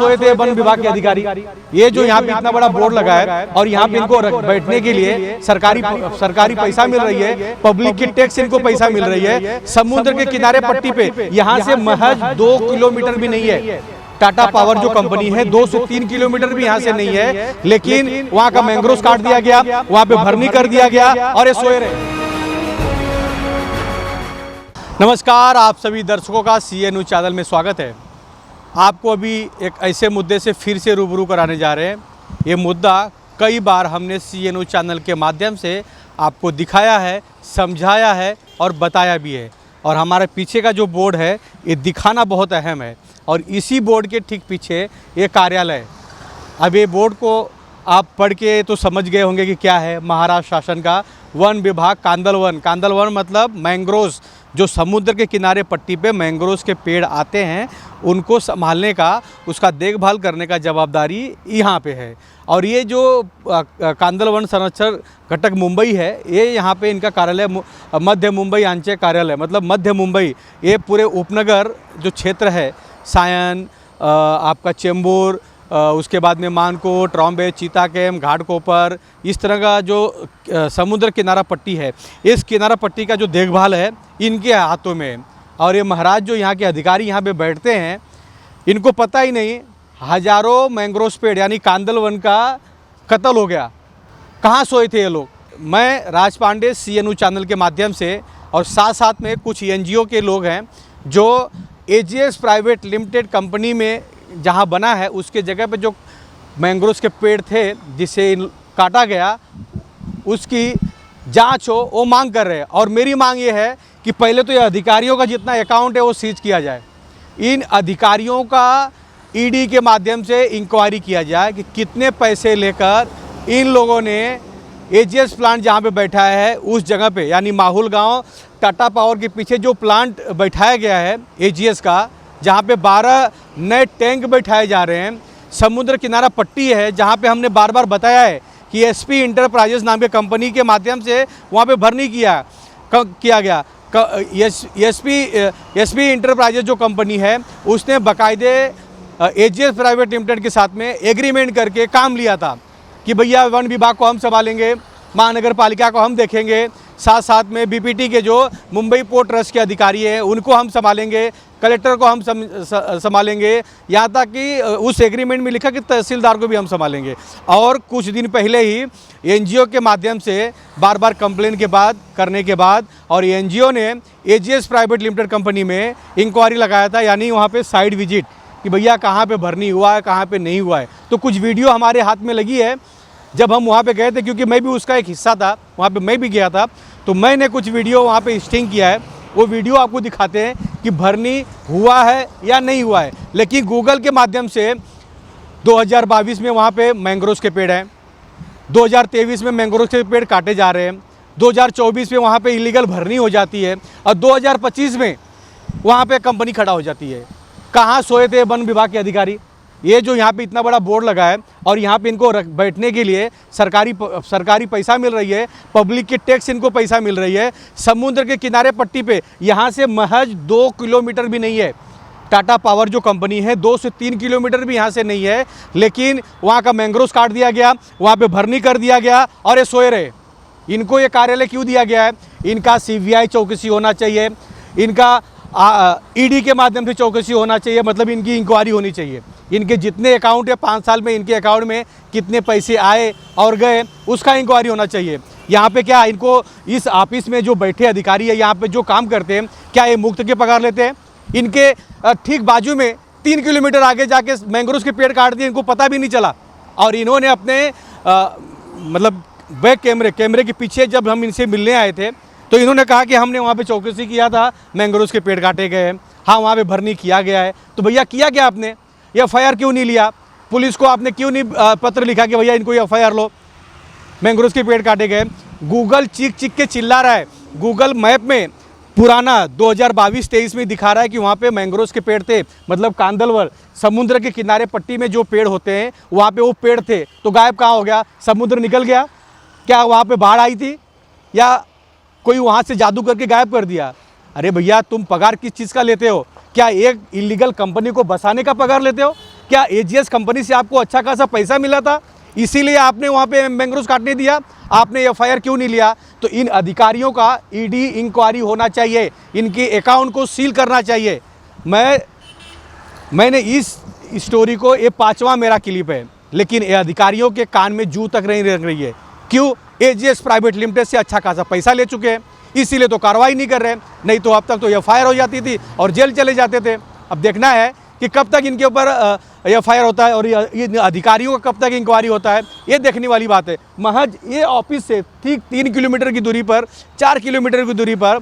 सोए थे वन विभाग के अधिकारी? ये जो यहाँ पे इतना बड़ा बोर्ड लगा है और यहाँ पे इनको बैठने के लिए सरकारी पैसा मिल रही है, पब्लिक की टैक्स इनको पैसा मिल रही है। समुद्र के किनारे पट्टी पे यहाँ से महज 2 किलोमीटर भी नहीं है। टाटा पावर जो कंपनी है 2 से 3 किलोमीटर भी यहाँ से नहीं है, लेकिन वहाँ का मैंग्रोव काट दिया गया, वहाँ पे भरनी कर दिया गया और ये सोए रहे। नमस्कार, आप सभी दर्शकों का CA न्यूज़ चैनल में स्वागत है। आपको अभी एक ऐसे मुद्दे से फिर से रूबरू कराने जा रहे हैं। ये मुद्दा कई बार हमने CA न्यूज़ चैनल के माध्यम से आपको दिखाया है, समझाया है और बताया भी है। और हमारे पीछे का जो बोर्ड है ये दिखाना बहुत अहम है और इसी बोर्ड के ठीक पीछे ये कार्यालय है। अब ये बोर्ड को आप पढ़ के तो समझ गए होंगे कि क्या है। महाराष्ट्र शासन का वन विभाग कांदलवन मतलब मैंग्रोव्स, जो समुद्र के किनारे पट्टी पे मैंग्रोव्स के पेड़ आते हैं उनको संभालने का, उसका देखभाल करने का जवाबदारी यहाँ पे है। और ये जो कांदलवन संरक्षण घटक मुंबई है, ये यहाँ पे इनका कार्यालय मध्य मुंबई अंचल कार्यालय मतलब मध्य मुंबई, ये पूरे उपनगर जो क्षेत्र है, सायन, आपका चेंबूर, उसके बाद में मानकोट, ट्रॉम्बे, चीताकेम, घाटकोपर, इस तरह का जो समुद्र किनारा पट्टी है, इस किनारा पट्टी का जो देखभाल है इनके हाथों में है। और ये महाराज जो यहाँ के अधिकारी यहाँ पे बैठते हैं, इनको पता ही नहीं हज़ारों मैंग्रोव पेड़ यानी कांदलवन का कत्ल हो गया। कहाँ सोए थे ये लोग? मैं राज पांडे CA न्यूज़ चैनल के माध्यम से और साथ साथ में कुछ NGO के लोग हैं जो AGS प्राइवेट लिमिटेड कंपनी में जहाँ बना है उसके जगह पे जो मैंग्रोव के पेड़ थे जिसे काटा गया, उसकी जांच हो, वो मांग कर रहे हैं। और मेरी मांग ये है कि पहले तो ये अधिकारियों का जितना अकाउंट है वो सीज किया जाए। इन अधिकारियों का ED के माध्यम से इंक्वायरी किया जाए कि कितने पैसे लेकर इन लोगों ने AGS प्लांट जहाँ पे बैठा है उस जगह पे, यानी माहुल गांव टाटा पावर के पीछे जो प्लांट बैठाया गया है AGS का, जहाँ पे 12 नए टैंक बैठाए जा रहे हैं। समुद्र किनारा पट्टी है जहाँ पे हमने बार बार बताया है कि SP इंटरप्राइजेस नाम के कंपनी के माध्यम से वहाँ पे भरनी किया गया। SP इंटरप्राइजेस जो कंपनी है उसने बाकायदे AGS प्राइवेट लिमिटेड के साथ में एग्रीमेंट करके काम लिया था कि भैया वन विभाग को हम संभालेंगे, महानगर पालिका को हम देखेंगे, साथ साथ में BPT के जो मुंबई पोर्ट ट्रस्ट के अधिकारी हैं उनको हम संभालेंगे, कलेक्टर को हम संभालेंगे, यहाँ तक कि उस एग्रीमेंट में लिखा कि तहसीलदार को भी हम संभालेंगे। और कुछ दिन पहले ही NGO के माध्यम से बार बार कंप्लेन करने के बाद और NGO ने AGS प्राइवेट लिमिटेड कंपनी में इंक्वायरी लगाया था, यानी वहाँ पे साइड विजिट कि भैया कहाँ पे भरनी हुआ है, कहाँ पे नहीं हुआ है। तो कुछ वीडियो हमारे हाथ में लगी है जब हम वहाँ पे गए थे, क्योंकि मैं भी उसका एक हिस्सा था, वहाँ पे मैं भी गया था, तो मैंने कुछ वीडियो वहाँ पे स्टिंग किया है। वो वीडियो आपको दिखाते हैं कि भरनी हुआ है या नहीं हुआ है। लेकिन गूगल के माध्यम से 2022 में वहाँ पे मैंग्रोव के पेड़ हैं, 2023 में मैंग्रोव के पेड़ काटे जा रहे हैं, 2024 में वहाँ पे इलीगल भरनी हो जाती है और 2025 में वहाँ पे कंपनी खड़ा हो जाती है। कहाँ सोए थे वन विभाग के अधिकारी? ये जो यहाँ पे इतना बड़ा बोर्ड लगा है और यहाँ पे इनको बैठने के लिए सरकारी पैसा मिल रही है, पब्लिक की टैक्स इनको पैसा मिल रही है। समुद्र के किनारे पट्टी पे यहाँ से महज 2 किलोमीटर भी नहीं है। टाटा पावर जो कंपनी है 2 से 3 किलोमीटर भी यहाँ से नहीं है, लेकिन वहाँ का मैंग्रोव काट दिया गया, वहाँ पे भरनी कर दिया गया और ये सोए रहे। इनको ये कार्यालय क्यों दिया गया है? इनका CBI चौकसी होना चाहिए, इनका ED के माध्यम से चौकसी होना चाहिए, मतलब इनकी इंक्वायरी होनी चाहिए। इनके जितने अकाउंट है 5 साल में इनके अकाउंट में कितने पैसे आए और गए उसका इंक्वायरी होना चाहिए। यहाँ पे क्या इनको इस ऑफिस में जो बैठे अधिकारी है, यहाँ पे जो काम करते हैं, क्या ये मुफ्त के पगार लेते हैं? इनके ठीक बाजू में 3 किलोमीटर आगे जाके मैंग्रोव के पेड़ काट दिए, इनको पता भी नहीं चला। और इन्होंने अपने मतलब बैक कैमरे के पीछे जब हम इनसे मिलने आए थे तो इन्होंने कहा कि हमने वहाँ पे चौकसी किया था, मैंग्रोव के पेड़ काटे गए हैं, हाँ वहाँ पे भरनी किया गया है। तो भैया किया क्या आपने? FIR क्यों नहीं लिया? पुलिस को आपने क्यों नहीं पत्र लिखा कि भैया इनको FIR लो, मैंग्रोव के पेड़ काटे गए? गूगल चीख के चिल्ला रहा है। गूगल मैप में पुराना 2022-23 में दिखा रहा है कि वहाँ पे मैंग्रोव के पेड़ थे, मतलब कांदलवन समुद्र के किनारे पट्टी में जो पेड़ होते हैं वहाँ पे वो पेड़ थे। तो गायब कहाँ हो गया? समुद्र निकल गया? क्या वहाँ पे बाढ़ आई थी या कोई वहाँ से जादू करके गायब कर दिया? अरे भैया तुम पगार किस चीज़ का लेते हो? क्या एक इलीगल कंपनी को बसाने का पगार लेते हो? क्या एजीएस कंपनी से आपको अच्छा खासा पैसा मिला था, इसीलिए आपने वहाँ पे मैंग्रोव काटने दिया? आपने एफआईआर क्यों नहीं लिया? तो इन अधिकारियों का ईडी इंक्वायरी होना चाहिए, इनके अकाउंट को सील करना चाहिए। मैंने इस स्टोरी को, ये 5वां मेरा क्लिप है, लेकिन ये अधिकारियों के कान में जू तक नहीं लग रही है। क्यों? एजीएस प्राइवेट लिमिटेड से अच्छा खासा पैसा ले चुके हैं, इसीलिए तो कार्रवाई नहीं कर रहे। नहीं तो अब तक तो एफआईआर हो जाती थी और जेल चले जाते थे। अब देखना है कि कब तक इनके ऊपर एफआईआर होता है और ये अधिकारियों का कब तक इंक्वायरी होता है, ये देखने वाली बात है। महज ये ऑफिस से ठीक 3 किलोमीटर की दूरी पर, 4 किलोमीटर की दूरी पर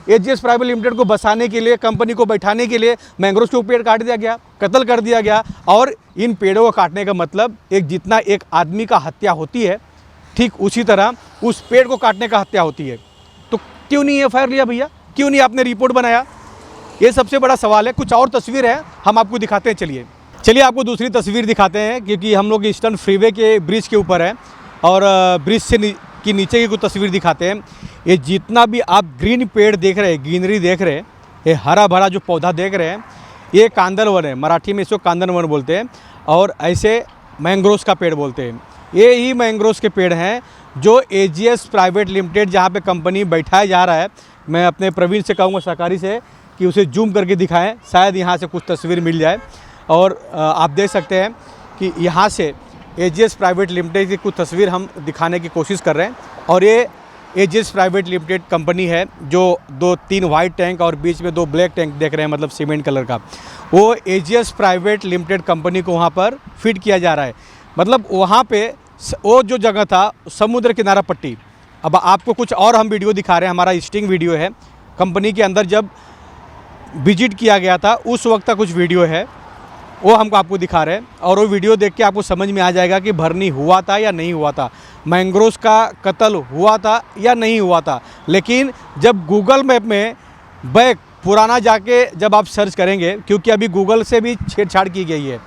एजीएस प्राइवेट लिमिटेड को बसाने के लिए, कंपनी को बैठाने के लिए मैंग्रोव के पेड़ काट दिया गया, कत्ल कर दिया गया। और इन पेड़ों को काटने का मतलब जितना एक आदमी का हत्या होती है, ठीक उसी तरह उस पेड़ को काटने का हत्या होती है। तो क्यों नहीं एफआईआर लिया भैया? क्यों नहीं आपने रिपोर्ट बनाया? ये सबसे बड़ा सवाल है। कुछ और तस्वीर है, हम आपको दिखाते हैं। चलिए आपको दूसरी तस्वीर दिखाते हैं, क्योंकि हम लोग ईस्टर्न फ्रीवे के ब्रिज के ऊपर हैं और ब्रिज से की नीचे की कुछ तस्वीर दिखाते हैं। ये जितना भी आप ग्रीन पेड़ देख रहे हैं, ग्रीनरी देख रहे हैं, ये हरा भरा जो पौधा देख रहे हैं, ये कांदरवन है। मराठी में इसको कांदरवन बोलते हैं और ऐसे मैंग्रोव्स का पेड़ बोलते हैं। ये ही मैंग्रोव्स के पेड़ हैं जो एजीएस प्राइवेट लिमिटेड, जहाँ पे कंपनी बैठाया जा रहा है। मैं अपने प्रवीण से कहूँगा, सहकारी से, कि उसे जूम करके दिखाएं, शायद यहाँ से कुछ तस्वीर मिल जाए। और आप देख सकते हैं कि यहाँ से एजीएस प्राइवेट लिमिटेड की कुछ तस्वीर हम दिखाने की कोशिश कर रहे हैं। और ये एजीएस प्राइवेट लिमिटेड कंपनी है जो 2-3 वाइट टैंक और बीच में 2 ब्लैक टैंक देख रहे हैं, मतलब सीमेंट कलर का, वो एजीएस प्राइवेट लिमिटेड कंपनी को वहाँ पर फिट किया जा रहा है। मतलब वहाँ पे वो जो जगह था समुद्र किनारा पट्टी। अब आपको कुछ और हम वीडियो दिखा रहे हैं, हमारा स्टिंग वीडियो है। कंपनी के अंदर जब विजिट किया गया था उस वक्त का कुछ वीडियो है, वो हमको आपको दिखा रहे हैं। और वो वीडियो देख के आपको समझ में आ जाएगा कि भरनी हुआ था या नहीं हुआ था, मैंग्रोव्स का कत्ल हुआ था या नहीं हुआ था। लेकिन जब गूगल मैप में बैक पुराना जाके जब आप सर्च करेंगे, क्योंकि अभी गूगल से भी छेड़छाड़ की गई है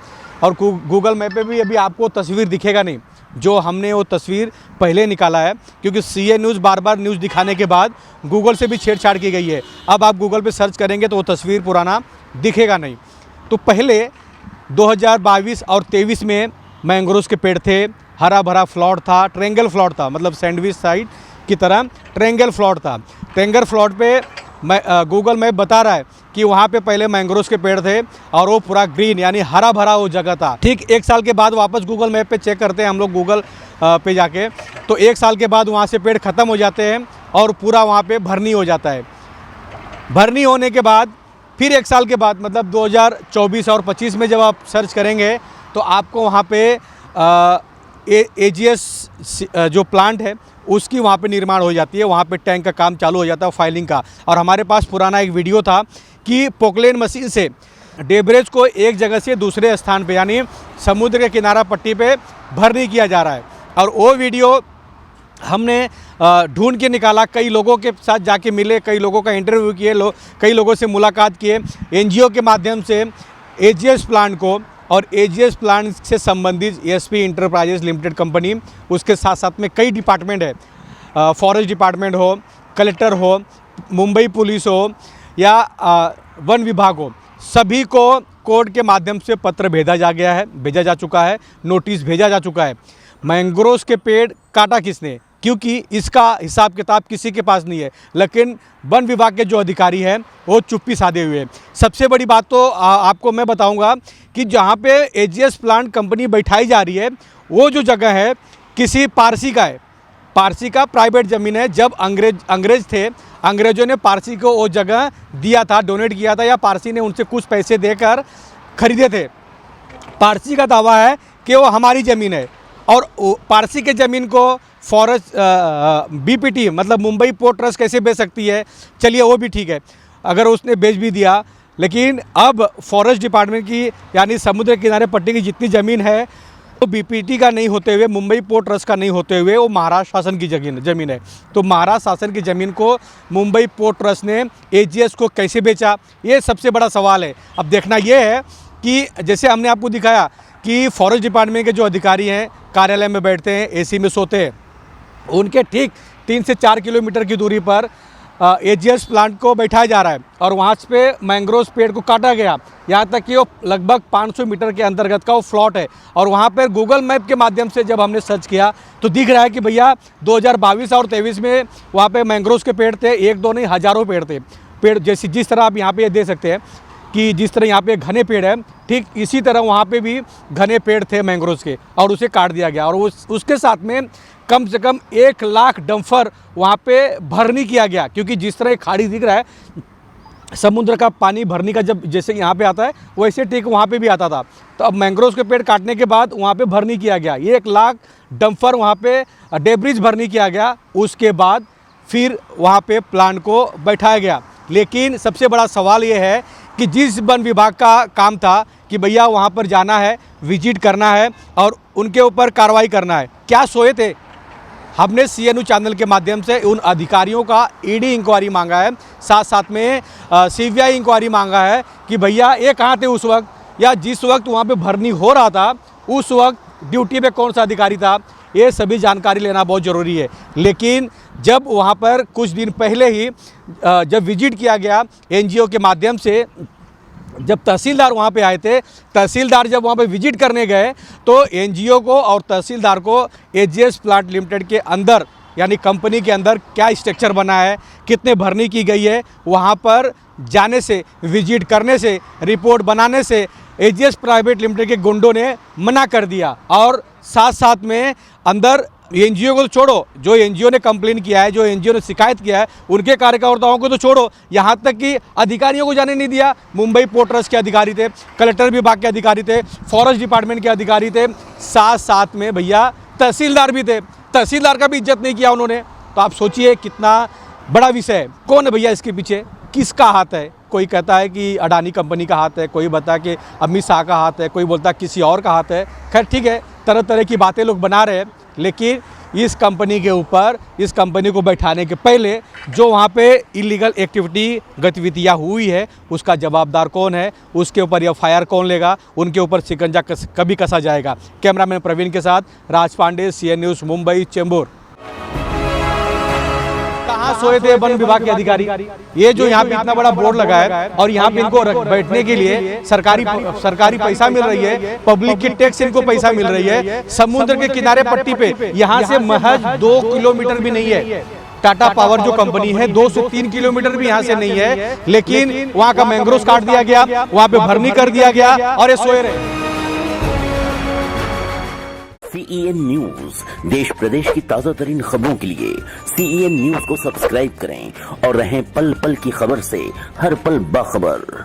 और गूगल मैप पे भी अभी आपको तस्वीर दिखेगा नहीं जो हमने वो तस्वीर पहले निकाला है, क्योंकि सीए न्यूज़ बार बार न्यूज़ दिखाने के बाद गूगल से भी छेड़छाड़ की गई है। अब आप गूगल पे सर्च करेंगे तो वो तस्वीर पुराना दिखेगा नहीं। तो पहले 2022 और 23 में मैंग्रोव्स के पेड़ थे, हरा भरा फ्लॉट था, ट्रेंगल फ्लॉट था, मतलब सैंडविच साइड की तरह ट्रेंगल फ्लॉट था। ट्रेंगल फ्लॉट पे गूगल मैप बता रहा है कि वहाँ पे पहले मैंग्रोव्स के पेड़ थे और वो पूरा ग्रीन यानी हरा भरा वो जगह था। ठीक 1 साल के बाद वापस गूगल मैप पे चेक करते हैं हम लोग गूगल पे जाके, तो 1 साल के बाद वहाँ से पेड़ ख़त्म हो जाते हैं और पूरा वहाँ पे भरनी हो जाता है। भरनी होने के बाद फिर 1 साल के बाद, मतलब 2024 और 25 में जब आप सर्च करेंगे तो आपको वहाँ पे एजीएस जो प्लांट है उसकी वहाँ पे निर्माण हो जाती है, वहाँ पे टैंक का काम चालू हो जाता है, फाइलिंग का। और हमारे पास पुराना एक वीडियो था कि पोकलेन मशीन से डेब्रेज को एक जगह से दूसरे स्थान पे यानी समुद्र के किनारा पट्टी पे भरनी किया जा रहा है। और वो वीडियो हमने ढूंढ के निकाला, कई लोगों के साथ जाके मिले, कई लोगों का इंटरव्यू किए, कई लोगों से मुलाकात किए, एनजीओ के माध्यम से एजीएस प्लांट को और एजीएस प्लांट से संबंधित एसपी इंटरप्राइजेस लिमिटेड कंपनी, उसके साथ साथ में कई डिपार्टमेंट है, फॉरेस्ट डिपार्टमेंट हो, कलेक्टर हो, मुंबई पुलिस हो या वन विभाग हो, सभी को कोर्ट के माध्यम से पत्र भेजा जा चुका है, नोटिस भेजा जा चुका है। मैंग्रोव्स के पेड़ काटा किसने? क्योंकि इसका हिसाब किताब किसी के पास नहीं है, लेकिन वन विभाग के जो अधिकारी हैं वो चुप्पी साधे हुए हैं। सबसे बड़ी बात तो आपको मैं बताऊंगा कि जहाँ पे एजीएस प्लांट कंपनी बैठाई जा रही है वो जो जगह है किसी पारसी का है, पारसी का प्राइवेट ज़मीन है। जब अंग्रेज थे, अंग्रेज़ों ने पारसी को वो जगह दिया था, डोनेट किया था, या पारसी ने उनसे कुछ पैसे देकर खरीदे थे। पारसी का दावा है कि वो हमारी ज़मीन है और पारसी के ज़मीन को फॉरेस्ट बीपीटी मतलब मुंबई पोर्ट ट्रस्ट कैसे बेच सकती है? चलिए वो भी ठीक है अगर उसने बेच भी दिया, लेकिन अब फॉरेस्ट डिपार्टमेंट की यानी समुद्र किनारे पट्टी की जितनी ज़मीन है वो बीपीटी का नहीं होते हुए, मुंबई पोर्ट ट्रस्ट का नहीं होते हुए, वो महाराष्ट्र शासन की ज़मीन है। तो महाराष्ट्र शासन की ज़मीन को मुंबई पोर्ट ट्रस्ट ने एजीएस को कैसे बेचा, ये सबसे बड़ा सवाल है। अब देखना ये है कि जैसे हमने आपको दिखाया कि फॉरेस्ट डिपार्टमेंट के जो अधिकारी हैं कार्यालय में बैठते हैं, एसी में सोते हैं, उनके ठीक 3 से 4 किलोमीटर की दूरी पर एजीएस प्लांट को बैठाया जा रहा है और वहाँ पे मैंग्रोव पेड़ को काटा गया, यहाँ तक कि वो लगभग 500 मीटर के अंतर्गत का वो प्लॉट है। और वहाँ पर गूगल मैप के माध्यम से जब हमने सर्च किया तो दिख रहा है कि भैया 2022 और 23 में वहाँ पे मैंग्रोव के पेड़ थे, एक दो नहीं हज़ारों पेड़ थे। पेड़ जैसे जिस तरह आप यहाँ पे देख सकते हैं कि जिस तरह यहाँ पे घने पेड़ है, ठीक इसी तरह वहाँ पे भी घने पेड़ थे मैंग्रोव के और उसे काट दिया गया। और उसके साथ में कम से कम 1 लाख डंपर वहाँ पे भरनी किया गया, क्योंकि जिस तरह खाड़ी दिख रहा है, समुद्र का पानी भरनी का जब जैसे यहाँ पे आता है वैसे ठीक वहाँ पे भी आता था। तो अब मैंग्रोव के पेड़ काटने के बाद वहाँ पे भरनी किया गया, 1 लाख डंपर वहाँ पे डेब्रिज भरनी किया गया। उसके बाद फिर वहाँ पे प्लांट को बैठाया गया। लेकिन सबसे बड़ा सवाल ये है कि जिस वन विभाग का काम था कि भैया वहाँ पर जाना है, विजिट करना है और उनके ऊपर कार्रवाई करना है, क्या सोए थे? हमने CNU चैनल के माध्यम से उन अधिकारियों का ED इंक्वायरी मांगा है, साथ साथ में CBI इंक्वायरी मांगा है कि भैया ये कहाँ थे उस वक्त, या जिस वक्त वहाँ पे भरनी हो रहा था उस वक्त ड्यूटी पे कौन सा अधिकारी था, ये सभी जानकारी लेना बहुत ज़रूरी है। लेकिन जब वहाँ पर कुछ दिन पहले ही जब विजिट किया गया NGO के माध्यम से, जब तहसीलदार वहाँ पे आए थे, तहसीलदार जब वहाँ पे विजिट करने गए तो NGO को और तहसीलदार को एजीएस प्लांट लिमिटेड के अंदर यानी कंपनी के अंदर क्या स्ट्रक्चर बना है, कितने भरनी की गई है, वहाँ पर जाने से, विजिट करने से, रिपोर्ट बनाने से एजीएस प्राइवेट लिमिटेड के गुंडों ने मना कर दिया। और साथ साथ में अंदर NGO को तो छोड़ो, जो NGO ने कंप्लेन किया है, जो NGO ने शिकायत किया है, उनके कार्यकर्ताओं को तो छोड़ो, यहाँ तक कि अधिकारियों को जाने नहीं दिया। मुंबई पोर्ट ट्रस्ट के अधिकारी थे, कलेक्टर विभाग के अधिकारी थे, फॉरेस्ट डिपार्टमेंट के अधिकारी थे, साथ साथ में भैया तहसीलदार भी थे, तहसीलदार का भी इज्जत नहीं किया उन्होंने। तो आप सोचिए कितना बड़ा विषय है। कौन है भैया इसके पीछे, किसका हाथ है? कोई कहता है कि अडानी कंपनी का हाथ है, कोई बताया कि अमित शाह का हाथ है, कोई बोलता है किसी और का हाथ है। खैर ठीक है, तरह तरह की बातें लोग बना रहे हैं, लेकिन इस कंपनी के ऊपर, इस कंपनी को बैठाने के पहले जो वहाँ पे इलीगल एक्टिविटी गतिविधियाँ हुई है उसका जवाबदार कौन है, उसके ऊपर FIR कौन लेगा, उनके ऊपर शिकंजा कभी कसा जाएगा। कैमरामैन प्रवीण के साथ राज पांडे, CN न्यूज़ मुंबई, चेंबूर। कहाँ सोए थे वन विभाग के अधिकारी? ये जो यहाँ पे इतना बड़ा बोर्ड लगा है और यहाँ पे इनको बैठने के लिए सरकारी पैसा मिल रही है, पब्लिक की टैक्स इनको पैसा मिल रही है। समुद्र के किनारे पट्टी पे यहाँ से महज 2 किलोमीटर भी नहीं है। टाटा पावर जो कंपनी है 2 से 3 किलोमीटर भी यहाँ से नहीं है, लेकिन वहाँ का मैंग्रोव काट दिया गया, वहाँ पे भरनी कर दिया गया और ये सोए रहे। CEN न्यूज, देश प्रदेश की ताजा तरीन खबरों के लिए CEN न्यूज को सब्सक्राइब करें और रहें पल पल की खबर से हर पल बाखबर।